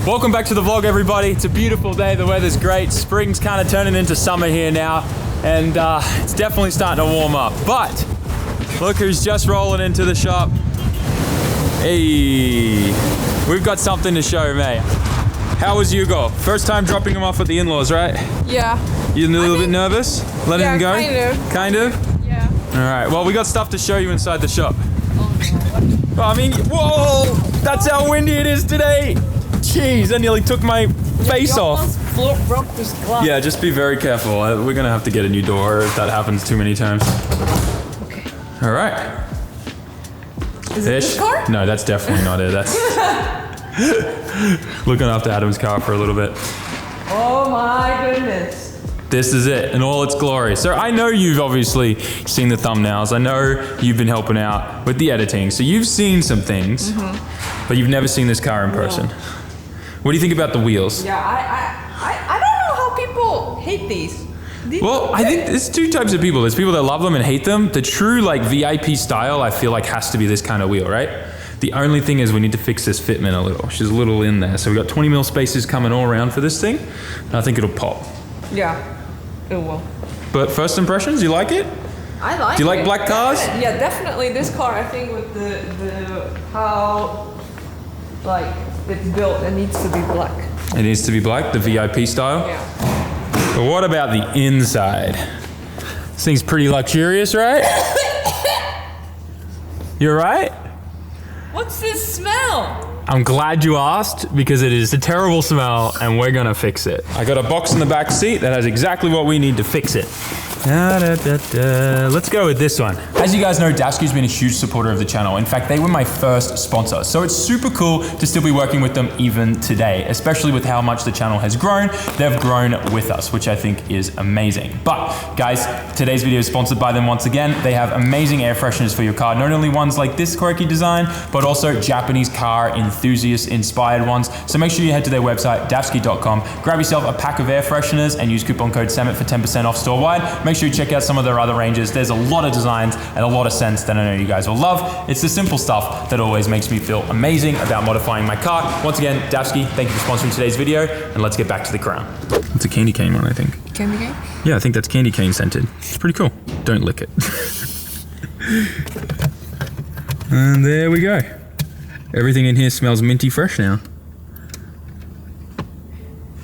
Welcome back to the vlog, everybody. It's a beautiful day, the weather's great. Spring's kind of turning into summer here now, and it's definitely starting to warm up. But look who's just rolling into the shop. Hey, we've got something to show, mate. How was Hugo? First time dropping him off at the in-laws, right? Yeah. You a little bit nervous? Letting him go? Kind of? Yeah. All right, well, we got stuff to show you inside the shop. Oh, no. I mean, whoa, that's how windy it is today. Jeez, I nearly took my face off. Broke this glass. Yeah, just be very careful. We're gonna have to get a new door if that happens too many times. Okay. All right. Is it this car? No, that's definitely not it. That's looking after Adam's car for a little bit. Oh my goodness. This is it in all its glory. So I know you've obviously seen the thumbnails. I know you've been helping out with the editing. So you've seen some things, but you've never seen this car in person. What do you think about the wheels? Yeah, I don't know how people hate these. Well, I think there's two types of people. There's people that love them and hate them. The true like VIP style, I feel like has to be this kind of wheel, right? The only thing is we need to fix this fitment a little. She's a little in there. So we got 20 mil spaces coming all around for this thing. And I think it'll pop. Yeah, it will. But first impressions, you like it? I like it. Do you like black cars? Yeah, definitely. This car, I think with the how like it's built, it needs to be black. It needs to be black, the VIP style? Yeah. But what about the inside? This thing's pretty luxurious, right? You're right? What's this smell? I'm glad you asked because it is a terrible smell and we're gonna fix it. I got a box in the back seat that has exactly what we need to fix it. Let's go with this one. As you guys know, Davsky's been a huge supporter of the channel. In fact, they were my first sponsor. So it's super cool to still be working with them even today, especially with how much the channel has grown. They've grown with us, which I think is amazing. But guys, today's video is sponsored by them once again. They have amazing air fresheners for your car. Not only ones like this quirky design, but also Japanese car enthusiast inspired ones. So make sure you head to their website, davsky.com, grab yourself a pack of air fresheners and use coupon code SAMMIT for 10% off store-wide. Make sure you check out some of their other ranges. There's a lot of designs and a lot of scents that I know you guys will love. It's the simple stuff that always makes me feel amazing about modifying my car. Once again, Davsky, thank you for sponsoring today's video, and let's get back to the crown. It's a candy cane one, I think. Candy cane? Yeah, I think that's candy cane scented. It's pretty cool. Don't lick it. And there we go. Everything in here smells minty fresh now.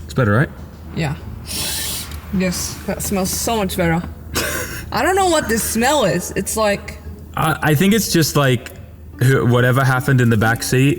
It's better, right? Yeah. Yes, that smells so much better. I don't know what this smell is. It's like... I think it's just like whatever happened in the back seat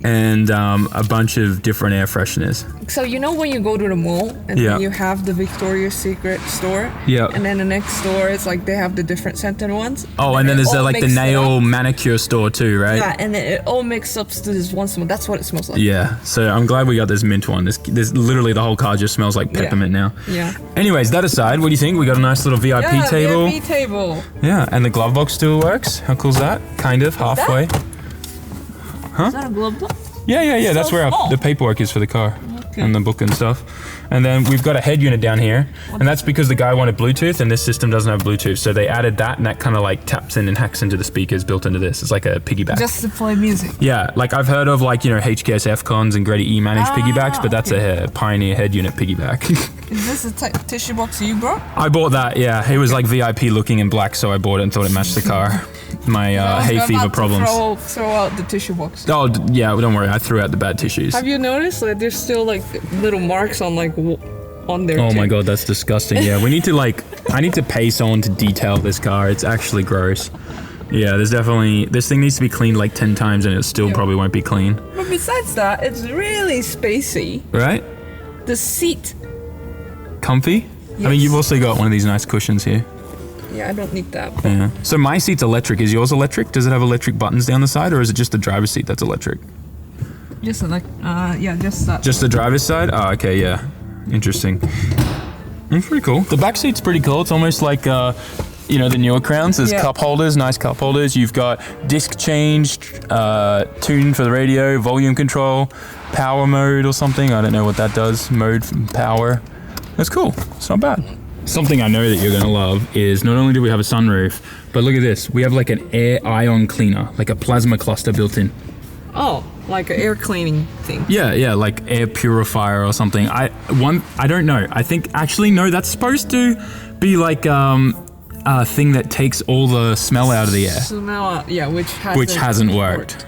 and a bunch of different air fresheners. So you know when you go to the mall and then you have the Victoria's Secret store? Yeah. And then the next store is like they have the different scented ones. Oh, and then there's like the nail manicure store too, right? Yeah, and then it all mixes up to this one smell. That's what it smells like. Yeah, so I'm glad we got this mint one. This literally the whole car just smells like peppermint now. Yeah. Anyways, that aside, what do you think? We got a nice little VIP table. VIP table. Yeah, and the glove box still works. How cool is that? Kind of, halfway. Huh? Is that a glove box? Yeah. That's where the paperwork is for the car. Okay. And the book and stuff. And then we've got a head unit down here. And that's because the guy wanted Bluetooth and this system doesn't have Bluetooth. So they added that and that kind of like taps in and hacks into the speakers built into this. It's like a piggyback. Just to play music. Yeah, like I've heard of like, you know, HKS F-Cons and Grady E managed piggybacks, but that's a Pioneer head unit piggyback. Is this a tissue box you brought? I bought that, yeah. It was like VIP looking in black, so I bought it and thought it matched the car. My hay fever problems. Throw out the tissue box. Oh, yeah, well, don't worry. I threw out the bad tissues. Have you noticed that there's still like little marks on like on there? Oh my god, that's disgusting. Yeah, we need to like, I need to pay someone to detail this car. It's actually gross. Yeah, there's definitely, this thing needs to be cleaned like 10 times and it still probably won't be clean. But besides that, it's really spacey. Right? The seat. Comfy? Yes. I mean, you've also got one of these nice cushions here. Yeah, I don't need that. Yeah. So my seat's electric. Is yours electric? Does it have electric buttons down the side, or is it just the driver's seat that's electric? Just just that. Just the driver's side? Oh, okay, yeah. Interesting. It's pretty cool. The back seat's pretty cool. It's almost like, you know, the newer Crowns. There's cup holders, nice cup holders. You've got disc change, tune for the radio, volume control, power mode or something. I don't know what that does. Mode power. That's cool. It's not bad. Something I know that you're gonna love is not only do we have a sunroof, but look at this. We have like an air ion cleaner, like a plasma cluster built in. Oh. Like an air cleaning thing. Yeah, like air purifier or something. I don't know. I think actually no, that's supposed to be like a thing that takes all the smell out of the air. Smell out, yeah, which hasn't worked.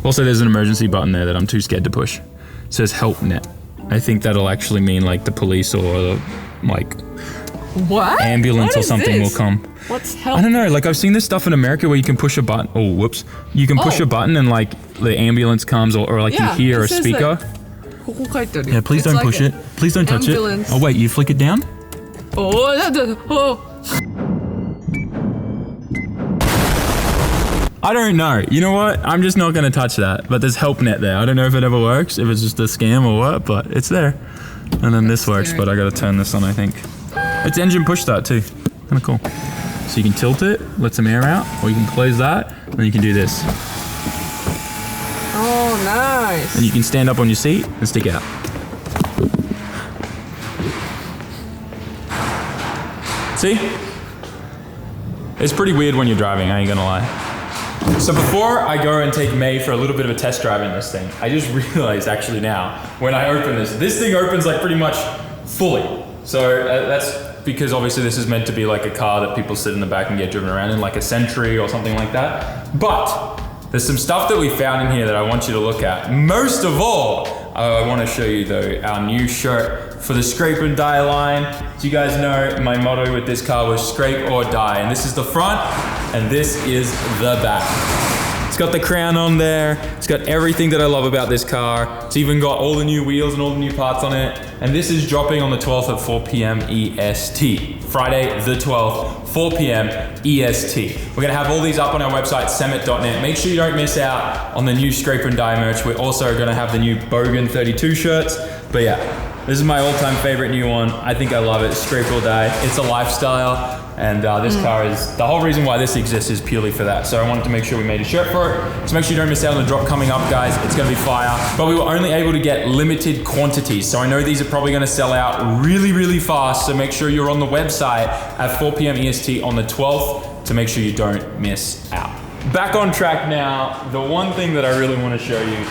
Also, there's an emergency button there that I'm too scared to push. It says help net. I think that'll actually mean like the police or the ambulance or something will come. What's help? I don't know, like I've seen this stuff in America where you can push a button. Oh, whoops. You can push a button and like the ambulance comes or like you hear a speaker. Yeah, please don't push it. Please don't touch it. Oh wait, you flick it down? I don't know. You know what? I'm just not going to touch that. But there's help net there. I don't know if it ever works, if it's just a scam or what, but it's there. And then this works, but I got to turn this on, I think. It's engine push start too. Kind of cool. So you can tilt it, let some air out, or you can close that, and then you can do this. Oh, nice. And you can stand up on your seat and stick out. See? It's pretty weird when you're driving, I ain't gonna lie. So before I go and take May for a little bit of a test drive in this thing, I just realized actually now, when I open this thing opens like pretty much fully. So that's because obviously this is meant to be like a car that people sit in the back and get driven around in, like a Sentry or something like that. But there's some stuff that we found in here that I want you to look at. Most of all, I want to show you though our new shirt for the Scrape and Die line. As you guys know, my motto with this car was scrape or die. And this is the front and this is the back. It's got the crown on there. It's got everything that I love about this car. It's even got all the new wheels and all the new parts on it. And this is dropping on the 12th at 4 p.m. EST. Friday the 12th, 4 p.m. EST. We're gonna have all these up on our website, SAMMIT.net. Make sure you don't miss out on the new Scrape and Die merch. We're also gonna have the new Bogan 32 shirts. But yeah, this is my all-time favorite new one. I think I love it, Scrape or Die. It's a lifestyle. And this car is, the whole reason why this exists is purely for that. So I wanted to make sure we made a shirt for it. So make sure you don't miss out on the drop coming up, guys. It's gonna be fire. But we were only able to get limited quantities. So I know these are probably gonna sell out really, really fast. So make sure you're on the website at 4 p.m. EST on the 12th to make sure you don't miss out. Back on track now. The one thing that I really wanna show you is,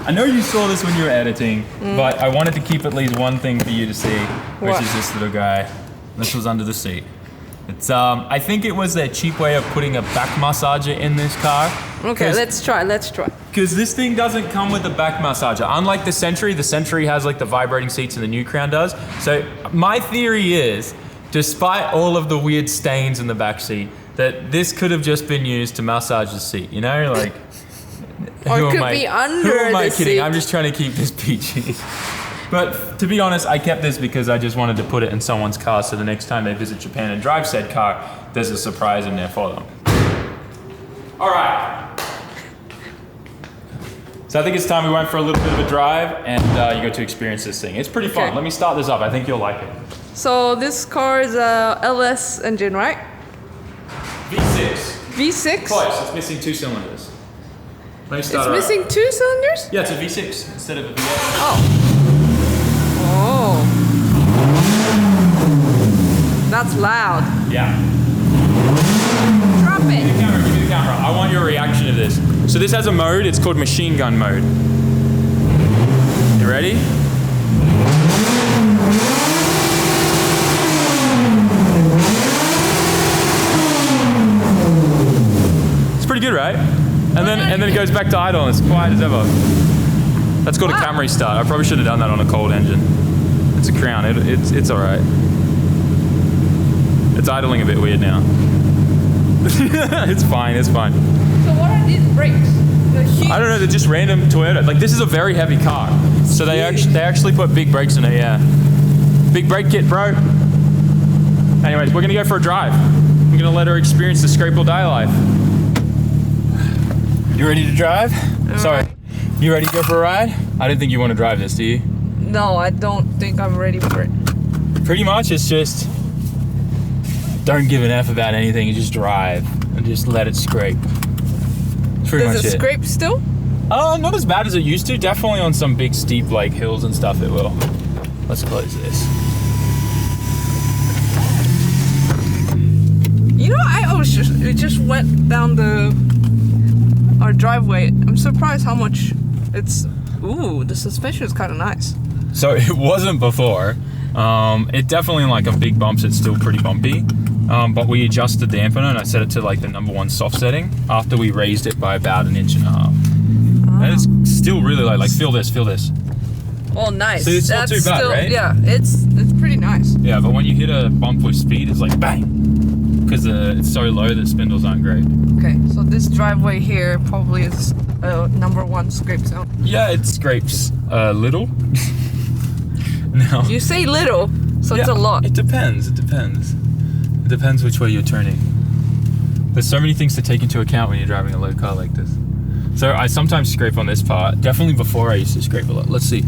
I know you saw this when you were editing, but I wanted to keep at least one thing for you to see, which is this little guy. This was under the seat. It's I think it was their cheap way of putting a back massager in this car. Okay, let's try. Because this thing doesn't come with a back massager. Unlike the Sentry has like the vibrating seats and the new Crown does. So my theory is, despite all of the weird stains in the back seat, that this could have just been used to massage the seat, you know? Like, or it could be under the seat. Who am I kidding? I'm just trying to keep this PG. But to be honest, I kept this because I just wanted to put it in someone's car so the next time they visit Japan and drive said car, there's a surprise in there for them. All right. So I think it's time we went for a little bit of a drive and you got to experience this thing. It's pretty fun. Let me start this up. I think you'll like it. So this car is a LS engine, right? V6. V6? Close. It's missing 2 cylinders. Let me start It's missing 2 cylinders? Yeah, it's a V6 instead of a V8. Oh. That's loud. Yeah. Drop it. Give me the camera. I want your reaction to this. So this has a mode, it's called machine gun mode. You ready? It's pretty good, right? And then it goes back to idle and it's quiet as ever. That's called a Camry start. I probably should have done that on a cold engine. It's a Crown. It's all right. It's idling a bit weird now. It's fine. It's fine. So what are these brakes? I don't know. They're just random Toyota. Like this is a very heavy car, so they actually put big brakes in it. Yeah. Big brake kit, bro. Anyways, we're gonna go for a drive. I'm gonna let her experience the Scrape or Die life. You ready to drive? Sorry. You ready to go for a ride? I don't think you want to drive this, do you? No, I don't think I'm ready for it. Pretty much, it's just don't give an F about anything. You just drive and just let it scrape. That's pretty much it. Does it scrape still? Not as bad as it used to. Definitely on some big steep like hills and stuff it will. Let's close this. You know, it just went down the our driveway. I'm surprised how much it's. Ooh, the suspension is kind of nice. So it wasn't before. It definitely in like a big bumps, it's still pretty bumpy. But we adjusted the dampener and I set it to like the #1 soft setting after we raised it by about 1.5 inches. And it's still really light. Like feel this. Oh, nice. So it's not too bad, still, right? Yeah, it's pretty nice. Yeah, but when you hit a bump with speed, it's like bang, because it's so low that spindles aren't great. Okay, so this driveway here probably is #1 scrape zone. Yeah, it scrapes a little. No. You say little, so it's a lot. It depends. It depends which way you're turning. There's so many things to take into account when you're driving a low car like this. So I sometimes scrape on this part. Definitely before I used to scrape a lot. Let's see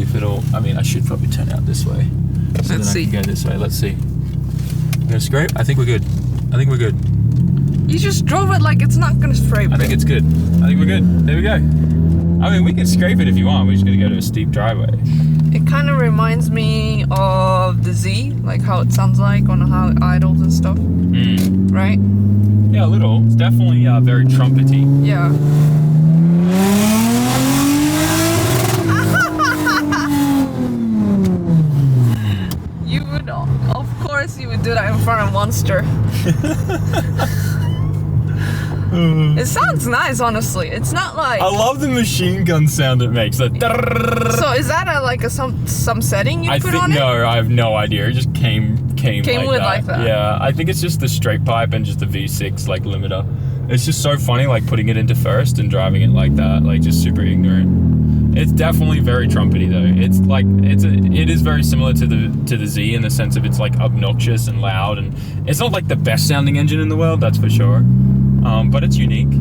if it'll. I mean, I should probably turn out this way. So Let's see. I can go this way. Let's see. I'm gonna scrape. I think we're good. You just drove it like it's not gonna scrape. I think it's good. I think we're good. There we go. I mean, we can scrape it if you want. We're just gonna go to a steep driveway. It kind of reminds me of the Z, like how it sounds like on how idles and stuff. Right? Yeah, a little. It's definitely very trumpety. Yeah. You would, of course, you would do that in front of Monster. It sounds nice, honestly. It's not like. I love the machine gun sound it makes. So is that some setting you put on it? No, I have no idea. It just came like that. Yeah, I think it's just the straight pipe and just the V6 like limiter. It's just so funny, like putting it into first and driving it like that, like just super ignorant. It's definitely very trumpety though. It's like it is very similar to the Z in the sense of it's like obnoxious and loud, and it's not like the best sounding engine in the world, that's for sure. But it's unique.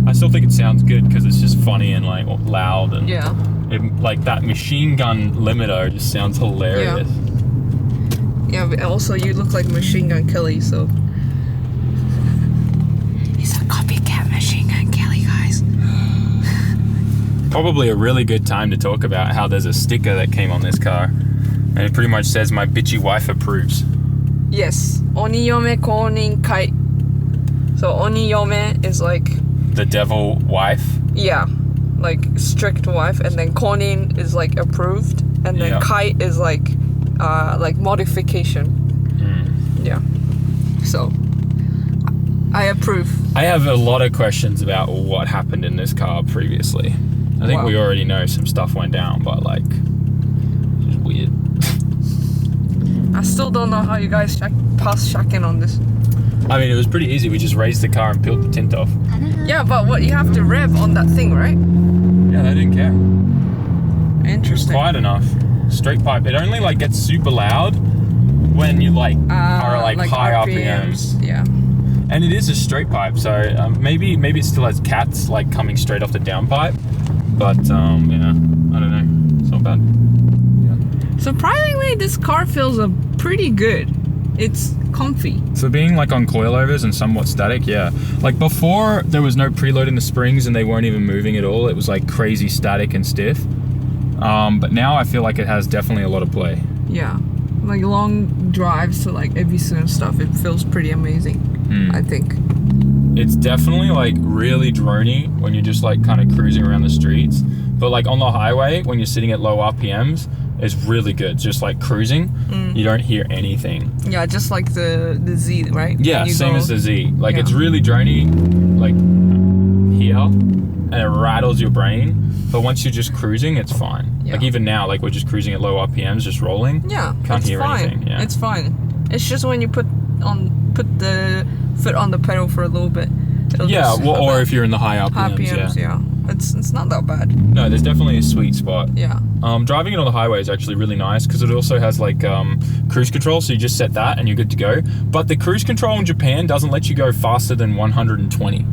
I still think it sounds good because it's just funny and like loud and like that machine gun limiter just sounds hilarious. Yeah, but also you look like Machine Gun Kelly, so. He's a copycat Machine Gun Kelly, guys. Probably a really good time to talk about how there's a sticker that came on this car. And it pretty much says, "My bitchy wife approves." Yes. Oniyome konin kai. So oniyome is like... The devil wife? Yeah. Like strict wife. And then konin is like approved. And then kai is like modification. Yeah. So I approve. I have a lot of questions about what happened in this car previously. I think we already know some stuff went down, but like, it's just weird. I still don't know how you guys passed check-in on this. I mean, it was pretty easy. We just raised the car and peeled the tint off. Yeah, but what, you have to rev on that thing, right? Yeah, they didn't care. Interesting. It was quiet enough. Straight pipe. It only like gets super loud when you like are like high RPMs. Yeah. And it is a straight pipe, so maybe it still has cats like coming straight off the downpipe. But yeah, I don't know. It's not bad. Yeah. Surprisingly, this car feels pretty good. It's comfy. So being like on coilovers and somewhat static, yeah. Like before, there was no preload in the springs and they weren't even moving at all. It was like crazy static and stiff. But now I feel like it has definitely a lot of play. Yeah. Like long drives to like Ibisu and stuff, it feels pretty amazing, I think. It's definitely like really droney when you're just like kind of cruising around the streets. But like on the highway, when you're sitting at low RPMs, it's really good. Just like cruising, you don't hear anything. Yeah, just like the Z, right? Yeah, same as the Z. Like it's really droney, like here, and it rattles your brain. But once you're just cruising, it's fine. Yeah. Like even now, like we're just cruising at low RPMs, just rolling. Yeah, can't hear anything. Yeah, it's fine. It's just when you put the foot on the pedal for a little bit. Yeah, or if you're in the high RPMs. Yeah. It's not that bad. No, there's definitely a sweet spot. Yeah. Driving it on the highway is actually really nice because it also has like cruise control, so you just set that and you're good to go. But the cruise control in Japan doesn't let you go faster than 120.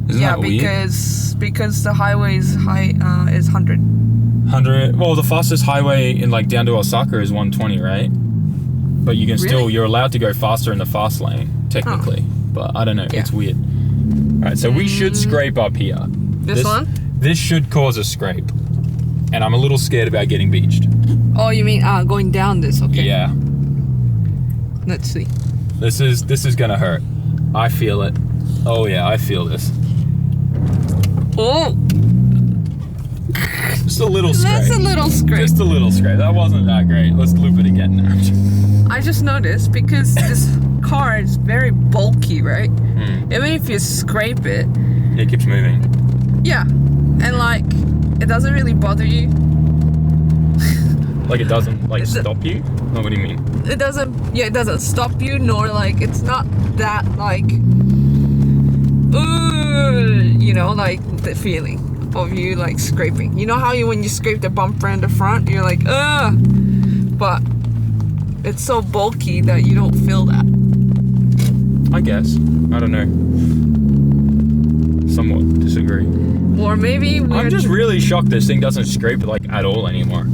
Isn't that weird? because the highway's high is 100. 100. Well, the fastest highway in like down to Osaka is 120, right? But you can you're allowed to go faster in the fast lane technically. But I don't know. Yeah. It's weird. All right, so we should scrape up here. This one? This should cause a scrape, and I'm a little scared about getting beached. Oh, you mean going down this? Okay. Yeah. Let's see. This is gonna hurt. I feel it. Oh yeah, I feel this. Oh! Just a little scrape. That's a little scrape. Just a little scrape. That wasn't that great. Let's loop it again now. I just noticed because this car is very bulky, right? Even if you scrape it, It keeps moving. yeah, and like it doesn't really bother you. Like it doesn't like stop you? No, what do you mean? It doesn't stop you, nor like it's not that like, you know, like the feeling of you like scraping. You know how when you scrape the bumper in the front, you're like, but it's so bulky that you don't feel that. I guess. I don't know. Somewhat disagree. Or maybe I'm just really shocked this thing doesn't scrape like at all anymore.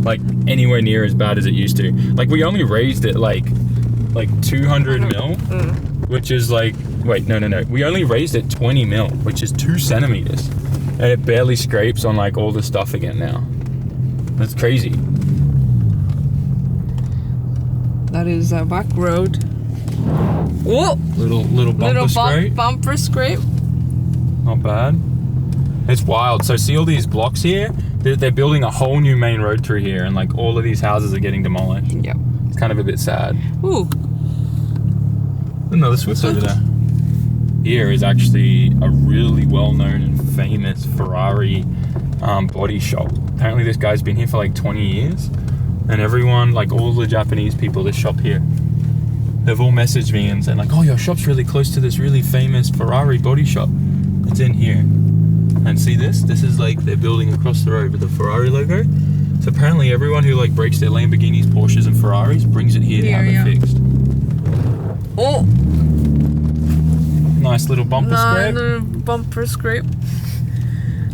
Like anywhere near as bad as it used to. Like we only raised it like 200 mil, which is like, wait, no. We only raised it 20 mil, which is 2 centimeters. And it barely scrapes on like all the stuff again now. That's crazy. That is a back road. Whoa! Little bumper scrape. Bumper scrape. Not bad. It's wild. So see all these blocks here? They're building a whole new main road through here, and like all of these houses are getting demolished. Yep. It's kind of a bit sad. Ooh. Another Swiss over there. Here is actually a really well-known and famous Ferrari body shop. Apparently this guy's been here for like 20 years, and everyone, like all the Japanese people that shop here, they've all messaged me and said like, oh, your shop's really close to this really famous Ferrari body shop. It's in here. And see this? This is like they're building across the road with the Ferrari logo. So apparently everyone who like breaks their Lamborghinis, Porsches and Ferraris brings it here to have it fixed. Oh! Nice little bumper scrape. No, bumper scrape.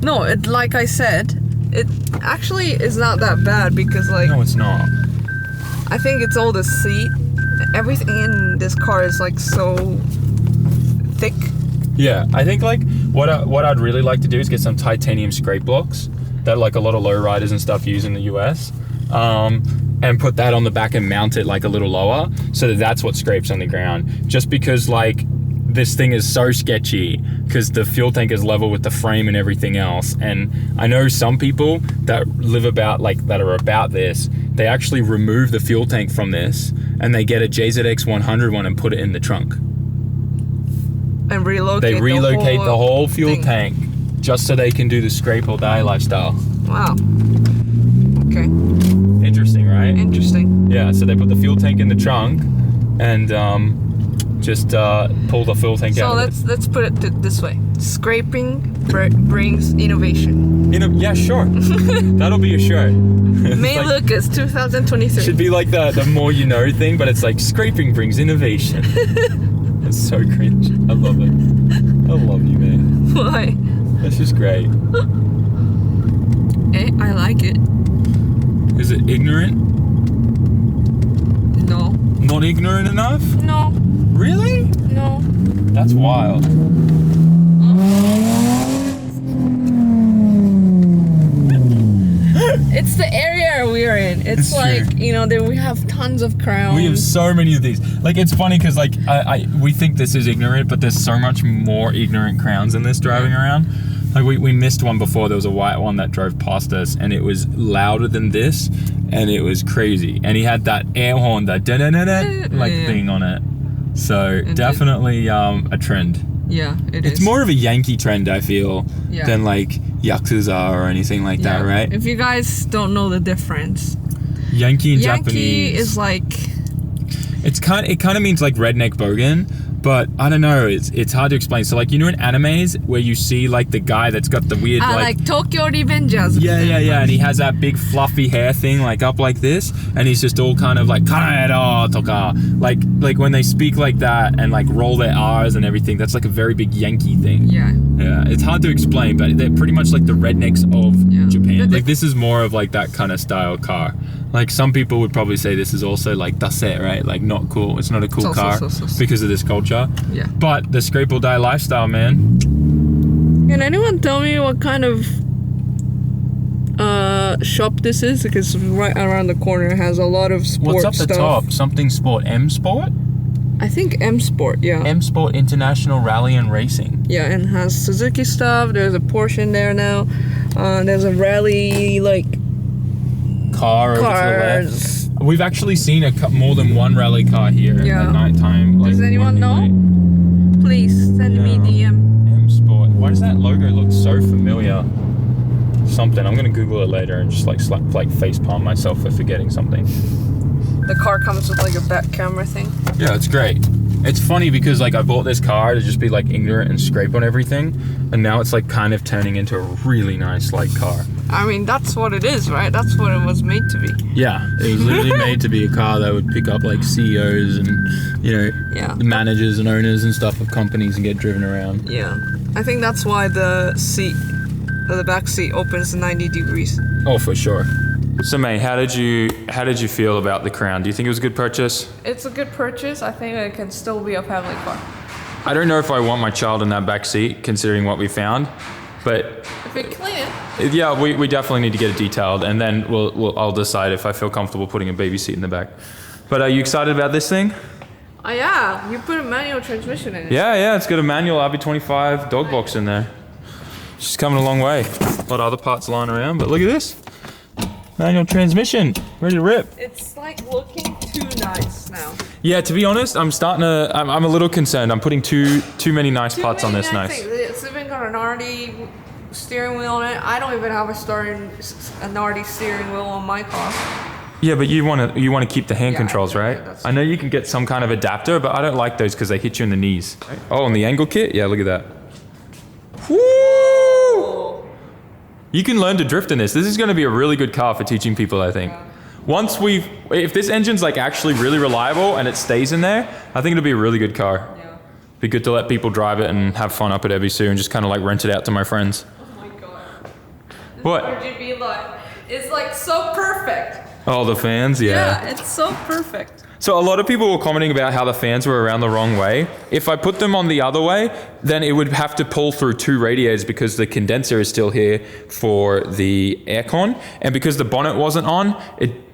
No, it like I said, it actually is not that bad because like... No, it's not. I think it's all the seat. Everything in this car is like so thick. Yeah, I think like what I'd really like to do is get some titanium scrape blocks that like a lot of lowriders and stuff use in the US, and put that on the back and mount it like a little lower so that that's what scrapes on the ground. Just because like this thing is so sketchy because the fuel tank is level with the frame and everything else. And I know some people that live about like that are about this, they actually remove the fuel tank from this and they get a JZX 100 one and put it in the trunk. And relocate the whole fuel tank just so they can do the scrape or die lifestyle. Wow. Okay. Interesting, right? Interesting. Yeah, so they put the fuel tank in the trunk and just pull the fuel tank out. So let's put it this way. Scraping brings innovation. Yeah, sure. That'll be a shirt. May like, Lucas 2023. Should be like the more you know thing, but it's like scraping brings innovation. It's so cringe. I love it. I love you, man. Why? That's just great. I like it. Is it ignorant? No. Not ignorant enough? No. Really? No. That's wild. It's the area we're in. It's like, true. You know, we have tons of crowns. We have so many of these. Like, it's funny because, like, we think this is ignorant, but there's so much more ignorant crowns than this driving around. Like, we missed one before. There was a white one that drove past us, and it was louder than this, and it was crazy. And he had that air horn, that da-da-da-da, like, thing on it. So, definitely a trend. Yeah, it's more of a Yankee trend, I feel, than, like, Yakuza or anything like that, right? If you guys don't know the difference, Yankee and Yankee Japanese is like, it kind of means like redneck bogan, but I don't know, it's hard to explain. So like, you know, in animes where you see like the guy that's got the weird like Tokyo Revengers. Yeah, and he has that big fluffy hair thing like up like this, and he's just all kind of like Kanero toka, like when they speak like that and like roll their R's and everything. That's like a very big Yankee thing. Yeah, it's hard to explain, but they're pretty much like the rednecks of Japan. Like this is more of like that kind of style car. Like some people would probably say this is also like dase, right? Like not cool. It's not a cool car because of this culture. Yeah. But the scrape or die lifestyle, man. Can anyone tell me what kind of shop this is? Because right around the corner has a lot of sports stuff. What's up the top? Something sport. M Sport? I think M Sport, yeah. M Sport International Rally and Racing. Yeah, and has Suzuki stuff. There's a Porsche in there now. There's a rally like car over to the cars. left. We've actually seen more than one rally car here at nighttime. Does anyone know? Please send me DM. M Sport. Why does that logo look so familiar? Something. I'm gonna Google it later and just like face palm myself for forgetting something. The car comes with like a back camera thing. Yeah, it's great. It's funny because like I bought this car to just be like ignorant and scrape on everything, and now it's like kind of turning into a really nice like car. I mean, that's what it is, right? That's what it was made to be. Yeah, it was literally made to be a car that would pick up like CEOs and, you know, the managers and owners and stuff of companies and get driven around. Yeah, I think that's why the back seat opens 90 degrees. Oh, for sure. So, May, how did you feel about the Crown? Do you think it was a good purchase? It's a good purchase. I think it can still be a family car. I don't know if I want my child in that back seat, considering what we found, but if we clean it. Yeah, we definitely need to get it detailed, and then I'll decide if I feel comfortable putting a baby seat in the back. But are you excited about this thing? Yeah, you put a manual transmission in it. Yeah, it's got a manual RB25 dog box in there. She's coming a long way. A lot of other parts lying around, but look at this. Manual transmission, ready to rip. It's like looking too nice now. Yeah, to be honest, I'm a little concerned. I'm putting too many nice parts on this. It's even got an RD steering wheel on it. I don't even have an RD steering wheel on my car. Yeah, but you want to keep the hand controls, right? Yeah, I know you can get some kind of adapter, but I don't like those because they hit you in the knees. Oh, and the angle kit? Yeah, look at that. Woo! You can learn to drift in this. This is going to be a really good car for teaching people, I think. Yeah. If this engine's like actually really reliable and it stays in there, I think it'll be a really good car. Yeah. Be good to let people drive it and have fun up at Ebisu and just kind of like rent it out to my friends. Oh my god. What? RGB light is like so perfect. Oh, the fans, yeah. Yeah, it's so perfect. So a lot of people were commenting about how the fans were around the wrong way. If I put them on the other way, then it would have to pull through two radiators because the condenser is still here for the aircon. And because the bonnet wasn't on,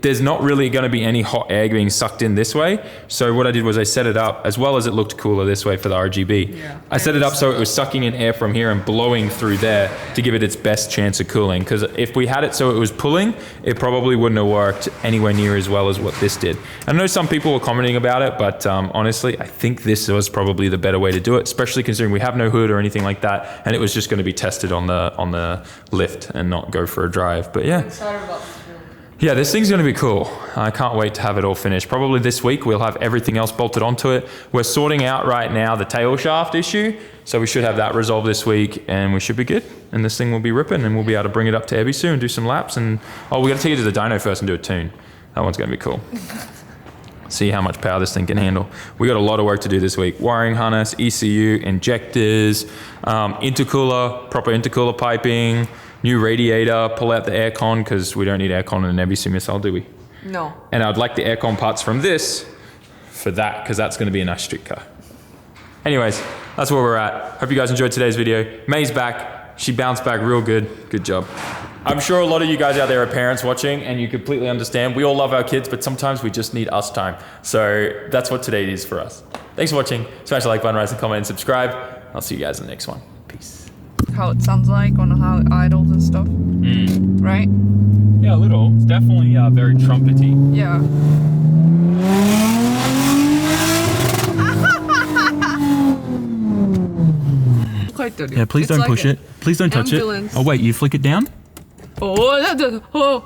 there's not really going to be any hot air being sucked in this way. So what I did was I set it up, as well as it looked cooler this way for the RGB. Yeah. I set it up so it was sucking in air from here and blowing through there to give it its best chance of cooling. Because if we had it so it was pulling, it probably wouldn't have worked anywhere near as well as what this did. I know some people were commenting about it, but honestly, I think this was probably the better way to do it, especially considering we have no hood or anything like that, and it was just going to be tested on the lift and not go for a drive. But yeah. Yeah, this thing's going to be cool. I can't wait to have it all finished. Probably this week we'll have everything else bolted onto it. We're sorting out right now the tail shaft issue, so we should have that resolved this week and we should be good. And this thing will be ripping and we'll be able to bring it up to Ebisu and do some laps. And we got to take it to the dyno first and do a tune. That one's going to be cool. See how much power this thing can handle. We got a lot of work to do this week. Wiring harness, ECU, injectors, intercooler, proper intercooler piping, new radiator, pull out the aircon because we don't need aircon in an Ebisu missile, do we? No. And I'd like the aircon parts from this for that because that's going to be a nice street car. Anyways, that's where we're at. Hope you guys enjoyed today's video. May's back. She bounced back real good. Good job. I'm sure a lot of you guys out there are parents watching and you completely understand. We all love our kids, but sometimes we just need us time. So that's what today is for us. Thanks for watching. Smash the like button, rate, comment, and subscribe. I'll see you guys in the next one. Peace. How it sounds like on how it idles and stuff. Right? Yeah, a little. It's definitely very trumpety. Yeah. Yeah, please don't push it. Please don't touch it. Oh wait, you flick it down? Oh,